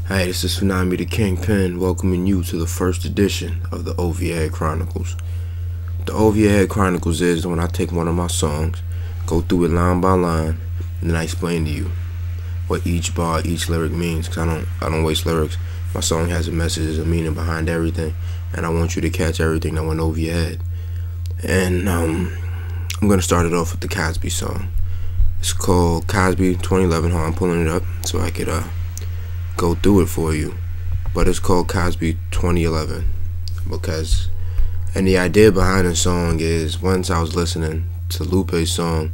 Hey, this is Tsunami the Kingpin, welcoming you to the first edition of the Ova-Ya-Head Chronicles. The Ova-Ya-Head Chronicles is when I take one of my songs, go through it line by line, and then I explain to you what each bar, each lyric means. Cause I don't waste lyrics. My song has a message, there's a meaning behind everything, and I want you to catch everything that went over your head. And I'm gonna start it off with the Cosby song. It's called Cosby 2011. I'm pulling it up so I could go through it for you, but it's called Cosby 2011 because, and the idea behind the song is, once I was listening to Lupe's song,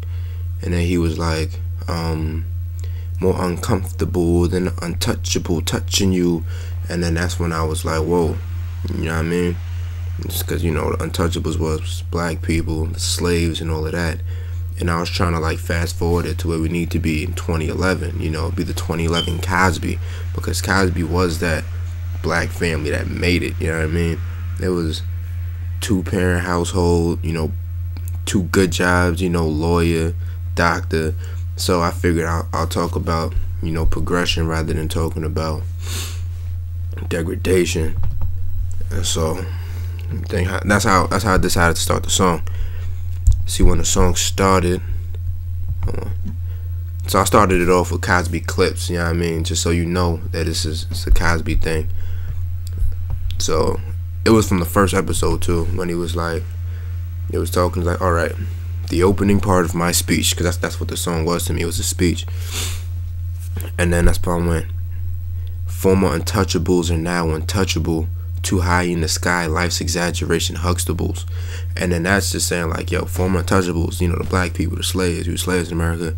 and then he was like, more uncomfortable than untouchable, touching you, and then that's when I was like, whoa, you know what I mean? It's because, you know, the untouchables was black people, the slaves and all of that. And I was trying to like fast forward it to where we need to be in 2011, you know, be the 2011 Cosby, because Cosby was that black family that made it, you know what I mean? It was two-parent household, you know, two good jobs, you know, lawyer, doctor. So I figured I'll talk about, you know, progression rather than talking about degradation. And so that's how I decided to start the song. See, when the song started, so I started it off with Cosby clips, you know what I mean, just so you know that it's a Cosby thing. So it was from the first episode too, when he was like, it was talking like, all right, the opening part of my speech, because that's what the song was to me, it was a speech. And then that's part when former untouchables are now untouchable, too high in the sky, life's exaggeration, Huxtables. And then that's just saying like, yo, former untouchables, you know, the black people, the slaves, who were slaves in America,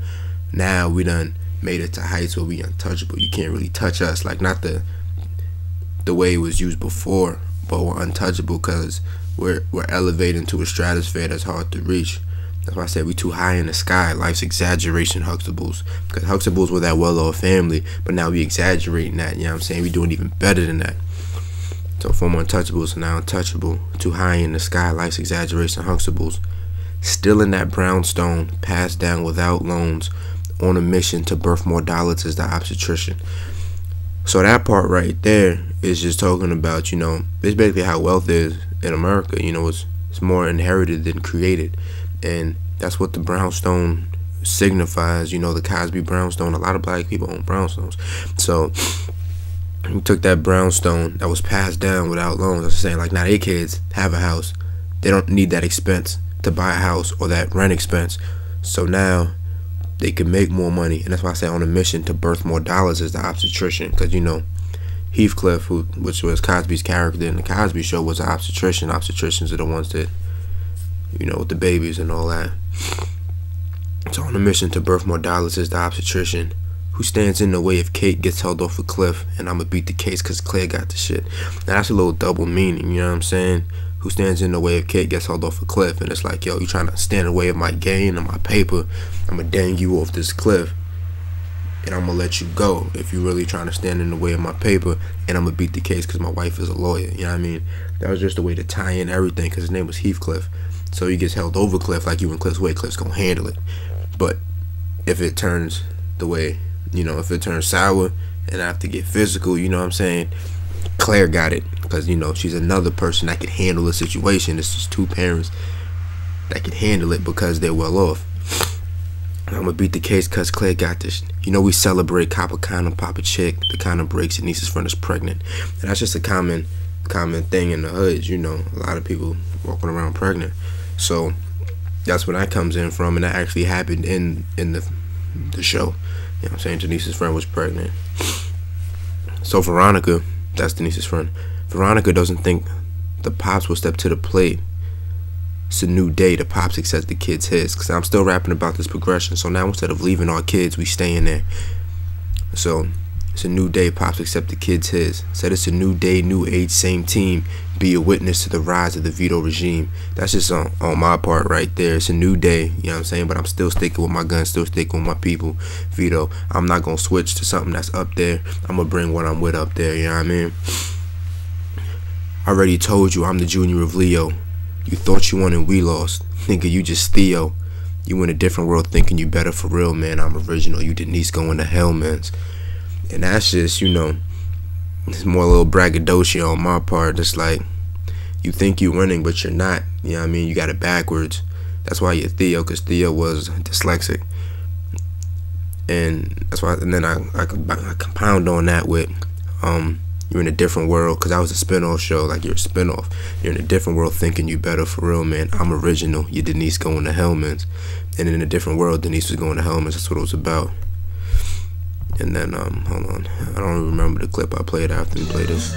now we done made it to heights where we untouchable. You can't really touch us, like not the way it was used before, but we're untouchable because we're elevating to a stratosphere that's hard to reach. That's why I said we too high in the sky, life's exaggeration, Huxtables, because Huxtables were that well-off family, but now we exaggerating that, you know what I'm saying? We doing even better than that. So former untouchables are now untouchable, too high in the sky, life's exaggeration, Huxtables, still in that brownstone, passed down without loans, on a mission to birth more dollars as the obstetrician. So that part right there is just talking about, you know, it's basically how wealth is in America. You know, it's more inherited than created, and that's what the brownstone signifies. You know, the Cosby brownstone. A lot of black people own brownstones. So we took that brownstone that was passed down without loans. I was saying, like, now they kids have a house. They don't need that expense to buy a house or that rent expense. So now they can make more money. And that's why I say on a mission to birth more dollars as the obstetrician. Because, you know, Heathcliff, which was Cosby's character in the Cosby Show, was an obstetrician. Obstetricians are the ones that, you know, with the babies and all that. So on a mission to birth more dollars as the obstetrician, who stands in the way if Kate gets held off a cliff, and I'ma beat the case cause Claire got the shit. Now that's a little double meaning, you know what I'm saying? Who stands in the way if Kate gets held off a cliff, and it's like, yo, you trying to stand in the way of my gain and my paper, I'ma dang you off this cliff, and I'ma let you go if you really trying to stand in the way of my paper, and I'ma beat the case cause my wife is a lawyer, you know what I mean? That was just a way to tie in everything, cause his name was Heathcliff. So he gets held over Cliff like you in Cliff's way, Cliff's gonna handle it. But if it turns the way, you know, if it turns sour and I have to get physical, you know what I'm saying, Claire got it, because, you know, she's another person that could handle the situation. It's just two parents that can handle it because they're well off. I'm gonna beat the case because Claire got this. You know, we celebrate copper condom, pop a chick, the condom breaks, your niece's friend is pregnant. And that's just a common thing in the hood, you know, a lot of people walking around pregnant. So that's where that comes in from, and that actually happened in the show. You know what I'm saying? Denise's friend was pregnant. So Veronica, that's Denise's friend, Veronica doesn't think the pops will step to the plate. It's a new day. The pops accept the kid's his. Because I'm still rapping about this progression. So now instead of leaving our kids, we stay in there. So it's a new day. Pops accept the kid's his. Said it's a new day, new age, same team. Be a witness to the rise of the veto regime. That's just on my part right there. It's a new day, you know what I'm saying? But I'm still sticking with my gun, still sticking with my people. Veto. I'm not going to switch to something that's up there. I'm going to bring what I'm with up there, you know what I mean? I already told you I'm the junior of Leo. You thought you won and we lost. Nigga, you just Theo. You in a different world thinking you better for real, man. I'm original. You Denise going to hell, man. And that's just, you know, it's more a little braggadocio on my part. It's like you think you're winning, but you're not. You know what I mean? You got it backwards. That's why you're Theo, because Theo was dyslexic, and that's why. And then I compound on that with you're in a different world, because I was a spin-off show. Like, you're a spin-off. You're in a different world thinking you better for real, man. I'm original. You Denise going to Hellman's, and in a different world, Denise was going to Hellman's. That's what it was about. And then hold on, I don't remember the clip I played after we played this.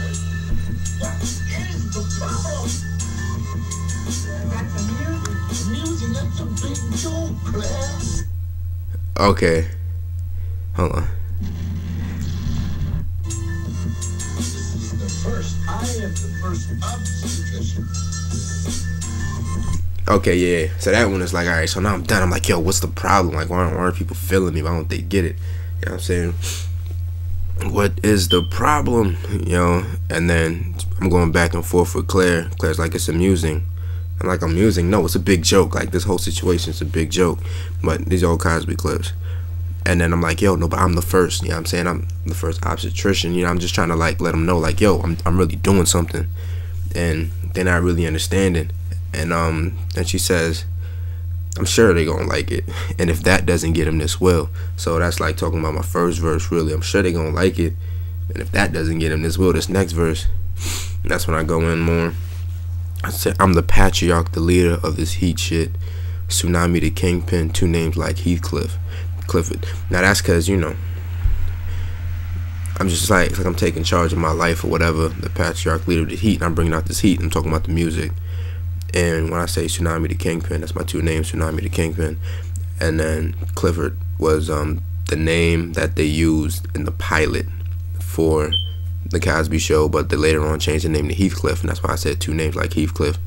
Okay, hold on. Okay, yeah. So that one is like, all right. So now I'm done. I'm like, yo, what's the problem? Like, why aren't people feeling me? Why don't they get it? You know what I'm saying? What is the problem? You know? And then I'm going back and forth with Claire. Claire's like, it's amusing. I'm like, amusing? No, it's a big joke. Like, this whole situation is a big joke. But these are all Cosby clips. And then I'm like, yo, no, but I'm the first. You know what I'm saying? I'm the first obstetrician. You know, I'm just trying to, like, let them know, like, yo, I'm really doing something. And they're not really understanding. And she says, I'm sure they're gonna like it, and if that doesn't get them, this will. So that's like talking about my first verse, really. I'm sure they're gonna like it, and if that doesn't get them, this will. This next verse, and that's when I go in more. I said, I'm the patriarch, the leader of this heat shit. Tsunami the kingpin, two names like Heathcliff, Clifford. Now that's cause, you know, I'm just like, it's like I'm taking charge of my life or whatever. The patriarch, leader of the heat, and I'm bringing out this heat. I'm talking about the music. And when I say Tsunami the Kingpin, that's my two names, Tsunami the Kingpin. And then Clifford was the name that they used in the pilot for the Cosby Show, but they later on changed the name to Heathcliff, and that's why I said two names like Heathcliff.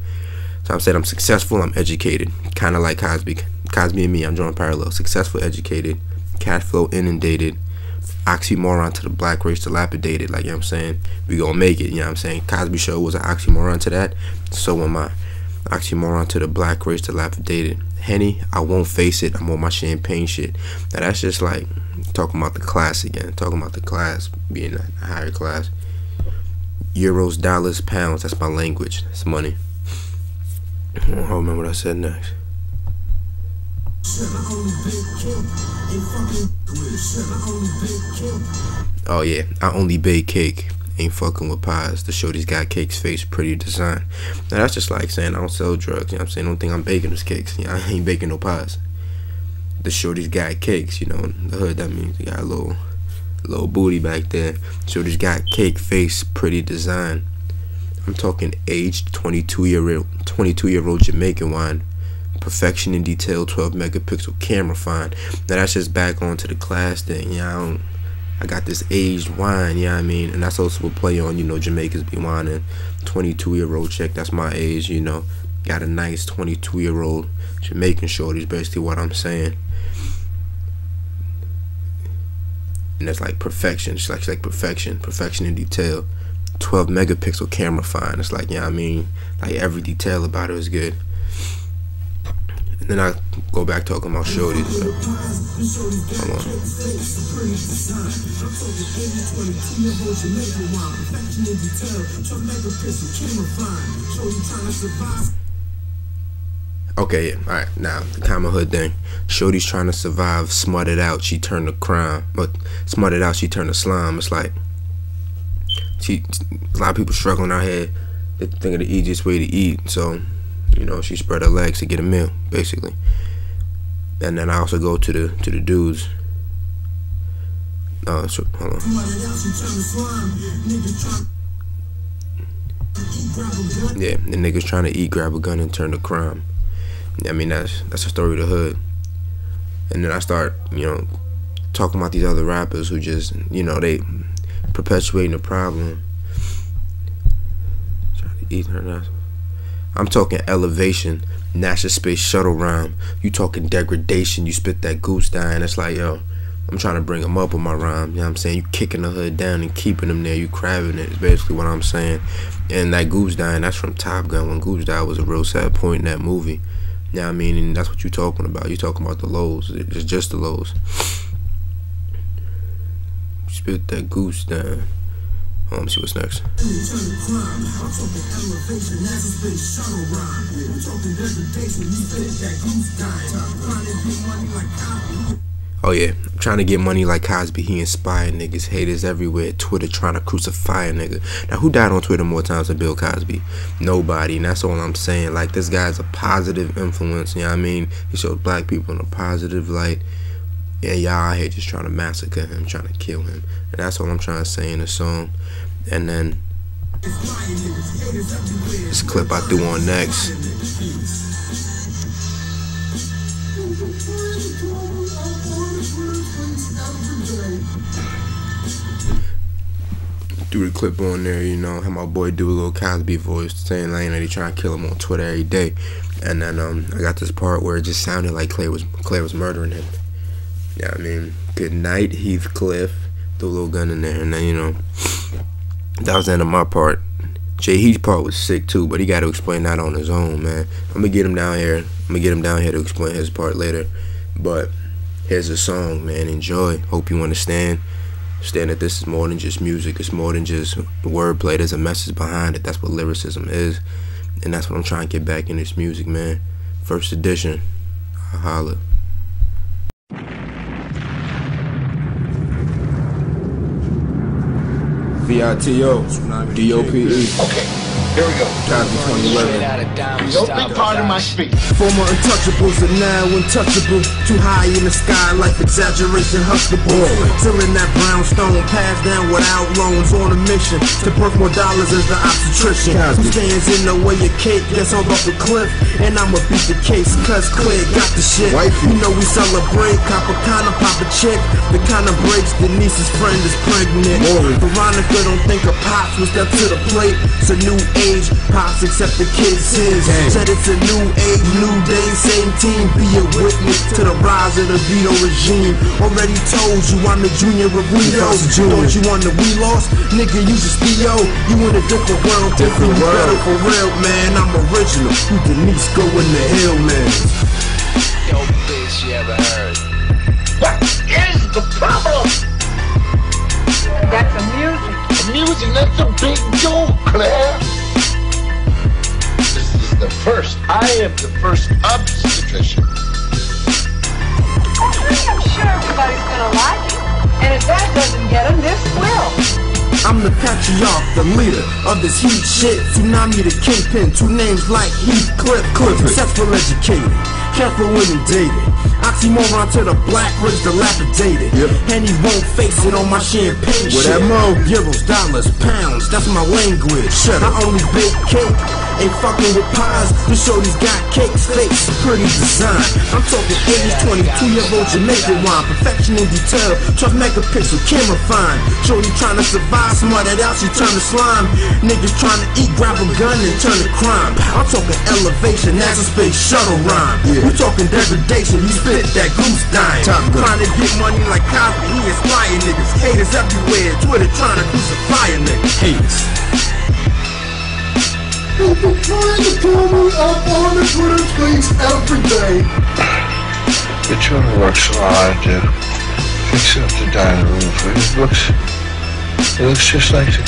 So I'm saying I'm successful, I'm educated, kind of like Cosby. Cosby and me, I'm drawing parallels. Successful, educated, cash flow inundated, oxymoron to the black race dilapidated. Like, you know what I'm saying? We gonna make it, you know what I'm saying? Cosby Show was an oxymoron to that, so am I. Oxymoron to the black race dilapidated. Henny, I won't face it. I'm on my champagne shit. Now that's just like talking about the class again. Talking about the class being a higher class. Euros, dollars, pounds. That's my language. That's money. I don't remember what I said next. Oh yeah, I only bake cake. Ain't fucking with pies. The shorty's got cakes, face, pretty design. Now that's just like saying I don't sell drugs. You know what I'm saying? The only thing I'm baking is cakes. You know, I ain't baking no pies. The shorty's got cakes. You know, in the hood, that means he got a little booty back there. Shorty's got cake, face, pretty design. I'm talking aged 22-year-old Jamaican wine. Perfection in detail, 12 megapixel camera fine. Now that's just back onto the class thing. You know, I got this aged wine, you know what I mean? And that's also a play on, you know, Jamaicans be whining. 22-year-old chick, that's my age, you know. Got a nice 22-year-old Jamaican shorty is basically what I'm saying. And that's like perfection. It's like perfection in detail. 12 megapixel camera fine. It's like, you know what I mean? Like every detail about it is good. And then I go back talking about shorties. So. Hold on. Okay, alright, now the common hood thing. Shorty's trying to survive, smarted out, she turned to crime. But smarted out, she turned to slime. It's like a lot of people struggling out here. They think of the easiest way to eat, so you know, she spread her legs to get a meal, basically. And then I also go to the dudes. So, hold on. Yeah, the niggas trying to eat, grab a gun, and turn to crime. I mean, that's the story of the hood. And then I start, you know, talking about these other rappers who just, you know, they perpetuating the problem. Trying to eat her. I'm talking elevation, NASA space shuttle rhyme. You talking degradation, you spit that goose down. It's like, yo, I'm trying to bring them up with my rhyme. You know what I'm saying? You kicking the hood down and keeping them there. You crabbing it. It's basically what I'm saying. And that goose dying, that's from Top Gun. When Goose died was a real sad point in that movie. You know what I mean? And that's what you're talking about. You're talking about the lows. It's just the lows. Spit that goose down. Let me see what's next. Oh yeah, I'm trying to get money like Cosby. He inspired niggas. Haters everywhere. Twitter trying to crucify a nigga. Now who died on Twitter more times than Bill Cosby? Nobody. And that's all I'm saying. Like, this guy's a positive influence. You know what I mean? He shows black people in a positive light. Yeah, y'all out here just trying to massacre him, trying to kill him. And that's all I'm trying to say in the song. And then this clip I threw on next. Threw the clip on there, you know, how my boy do a little Cosby voice, saying like that he trying to kill him on Twitter every day. And then I got this part where it just sounded like Claire was murdering him. Yeah, I mean, good night, Heathcliff. Threw a little gun in there, and then, you know, that was the end of my part. Jay Heath's part was sick too, but he got to explain that on his own, man. I'm gonna get him down here. To explain his part later. But here's a song, man. Enjoy. Hope you understand. Understand that this is more than just music. It's more than just wordplay. There's a message behind it. That's what lyricism is, and that's what I'm trying to get back in this music, man. First edition. Holla. VITO, DOPE. Okay, here we go. Cosby 2011. No big part of my speech. Former untouchables are now untouchable. Too high in the sky, life exaggeration, Huxtable. Still in that brownstone, passed down without loans. On a mission to birth more dollars as the obstetrician. Who stands in the way of cake, gets hauled off the cliff. And I'ma beat the case, cuz Claire got the shit. You know we celebrate, cop a condom, pop a chick. The kind of breaks the niece's friend is pregnant. Veronica don't think her pops will step to the plate. It's a new age, pops accept the kids his. Said it's a new age, new day, same team. Be a witness to the rise of the veto regime. Already told you I'm the junior of Guido. Don't you want the we lost? Nigga, you just Theo. You in a different world, different better for real, man. I'm original. You Denise go in the hill, man. Yo, bitch, you ever heard? What is the problem? That's the music. The music, that's a big deal, Claire. This is the first. I am the first obstetrician. I'm sure everybody's gonna like it. And if that doesn't get them, this will. I'm the patriarch, the leader of this heat shit. Tsunami the kingpin, two names like Heathcliff. Successful educated, careful when dated. Oxymoron to the black race, dilapidated. And he won't face it on my champagne shit. Euros, dollars, pounds, that's my language. I only bake cake, ain't fucking with pies. The shorty's got cakes, face, pretty design. I'm talking 80s, 22-year-old Jamaican wine. Perfection in detail, 12 megapixel camera fine. Shorty trying to survive, smarted out, she turn to slime. Niggas trying to eat, grab a gun and turn to crime. I'm talking elevation, NASA space shuttle rhyme. We talking degradation, you spit that goose dying. Trying to get money like Cosby, he inspire niggas. Haters everywhere, Twitter trying to crucify a nigga. Haters. People trying to pull me up on the Twitter tweets every day. The children work so hard to fix up the dining room for you. It looks just like the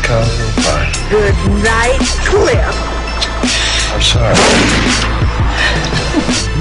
color pie. Good night, Cliff. I'm sorry.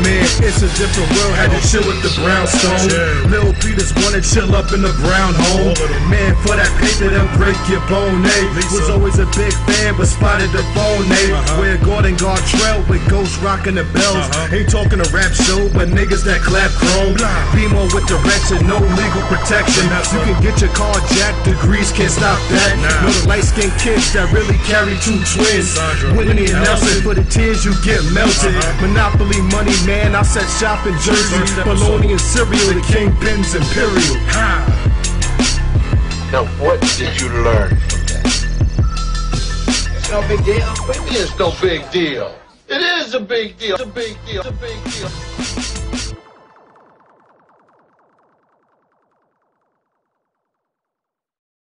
Man, it's a different world, had to chill with the brownstone. Lil Peters wanna chill up in the brown home. Man, for that paper, they'll break your bone, eh? Was always a big fan, but spotted the phone, eh? Where Gordon Gartrell with Ghost rocking the bells. Ain't talking a rap show, but niggas that clap chrome. Beamer with direction, no legal protection. You can get your car jacked, degrees can't stop that. Know the light-skinned kids that really carry two twins. Whitney and Nelson, for the tears you get melted. Monopoly money, man, I set shop in Jersey. Bologna and cereal, the Kingpin's Imperial. Now, what did you learn from that? It's no big deal. It is no big deal. It is a big deal. It's a big deal. It's a big deal.